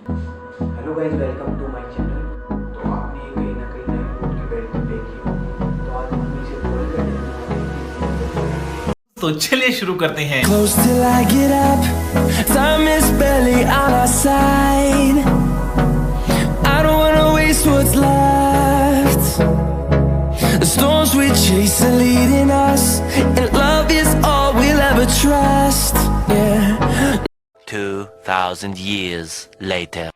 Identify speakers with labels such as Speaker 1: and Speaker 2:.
Speaker 1: Hello guys, welcome to my channel. तो आपने कहीं ना कहीं नई फूड की वैरायटी देखी होगी, तो आज हम इसे बोल करते हैं।
Speaker 2: तो चलिए शुरू करते हैं।
Speaker 3: Close till I get up, time is barely on our side. I don't wanna waste what's left. The storms we chase are leading us, and love is all we'll ever trust. Yeah.
Speaker 4: 2,000 years later.